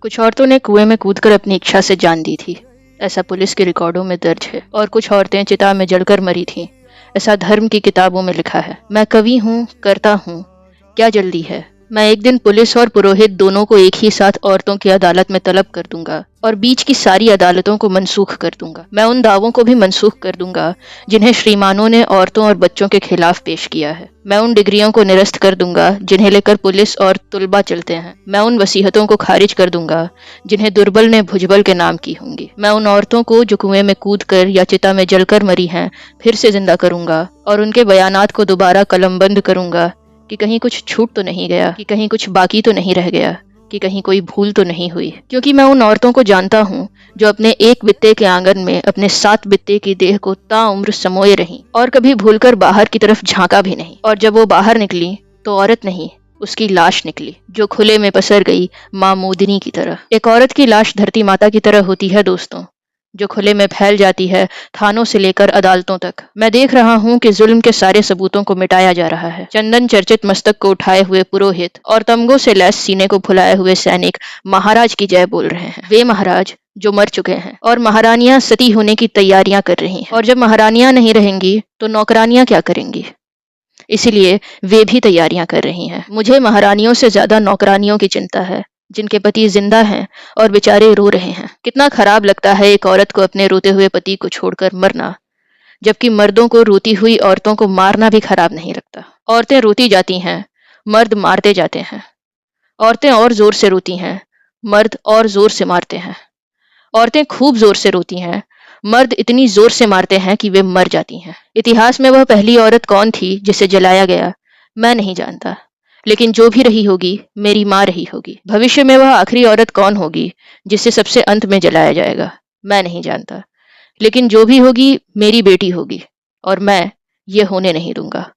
कुछ औरतों ने कुएं में कूदकर अपनी इच्छा से जान दी थी, ऐसा पुलिस के रिकॉर्डों में दर्ज है। और कुछ औरतें चिता में जलकर मरी थीं, ऐसा धर्म की किताबों में लिखा है। मैं कवि हूँ, करता हूँ, क्या जल्दी है। मैं एक दिन पुलिस और पुरोहित दोनों को एक ही साथ औरतों की अदालत में तलब कर दूंगा और बीच की सारी अदालतों को मनसूख कर दूंगा। मैं उन दावों को भी मनसूख कर दूंगा जिन्हें श्रीमानों ने औरतों और बच्चों के खिलाफ पेश किया है। मैं उन डिग्रियों को निरस्त कर दूंगा जिन्हें लेकर पुलिस और तुलबा चलते हैं। मैं उन वसीयतों को खारिज कर दूंगा जिन्हें दुर्बल ने भुजबल के नाम की होंगी। मैं उन औरतों को जो कुएं में कूदकर या चिता में जलकर मरी हैं फिर से जिंदा करूंगा और उनके बयानात को दोबारा कलमबंद करूंगा कि कहीं कुछ छूट तो नहीं गया, कि कहीं कुछ बाकी तो नहीं रह गया, कि कहीं कोई भूल तो नहीं हुई। क्योंकि मैं उन औरतों को जानता हूँ जो अपने एक बित्ते के आंगन में अपने 7 बित्ते की देह को ताउम्र समोए रहीं और कभी भूलकर बाहर की तरफ झांका भी नहीं। और जब वो बाहर निकली तो औरत नहीं, उसकी लाश निकली जो खुले में पसर गई मामूदनी की तरह। एक औरत की लाश धरती माता की तरह होती है दोस्तों, जो खुले में फैल जाती है थानों से लेकर अदालतों तक। मैं देख रहा हूँ कि जुल्म के सारे सबूतों को मिटाया जा रहा है। चंदन चर्चित मस्तक को उठाए हुए पुरोहित और तमगों से लैस सीने को फुलाए हुए सैनिक महाराज की जय बोल रहे हैं। वे महाराज जो मर चुके हैं, और महारानियां सती होने की तैयारियां कर रही हैं। और जब महारानियां नहीं रहेंगी तो नौकरानियां क्या करेंगी, इसीलिए वे भी तैयारियां कर रही हैं। मुझे महारानियों से ज्यादा नौकरानियों की चिंता है जिनके पति जिंदा हैं और बेचारे रो रहे हैं। कितना खराब लगता है एक औरत को अपने रोते हुए पति को छोड़कर मरना, जबकि मर्दों को रोती हुई औरतों को मारना भी खराब नहीं लगता। औरतें रोती जाती हैं, मर्द मारते जाते हैं। औरतें और जोर से रोती हैं, मर्द और जोर से मारते हैं। औरतें खूब जोर से रोती हैं, मर्द इतनी जोर से मारते हैं कि वे मर जाती हैं। इतिहास में वह पहली औरत कौन थी जिसे जलाया गया, मैं नहीं जानता, लेकिन जो भी रही होगी मेरी माँ रही होगी। भविष्य में वह आखिरी औरत कौन होगी जिसे सबसे अंत में जलाया जाएगा, मैं नहीं जानता, लेकिन जो भी होगी मेरी बेटी होगी और मैं ये होने नहीं दूंगा।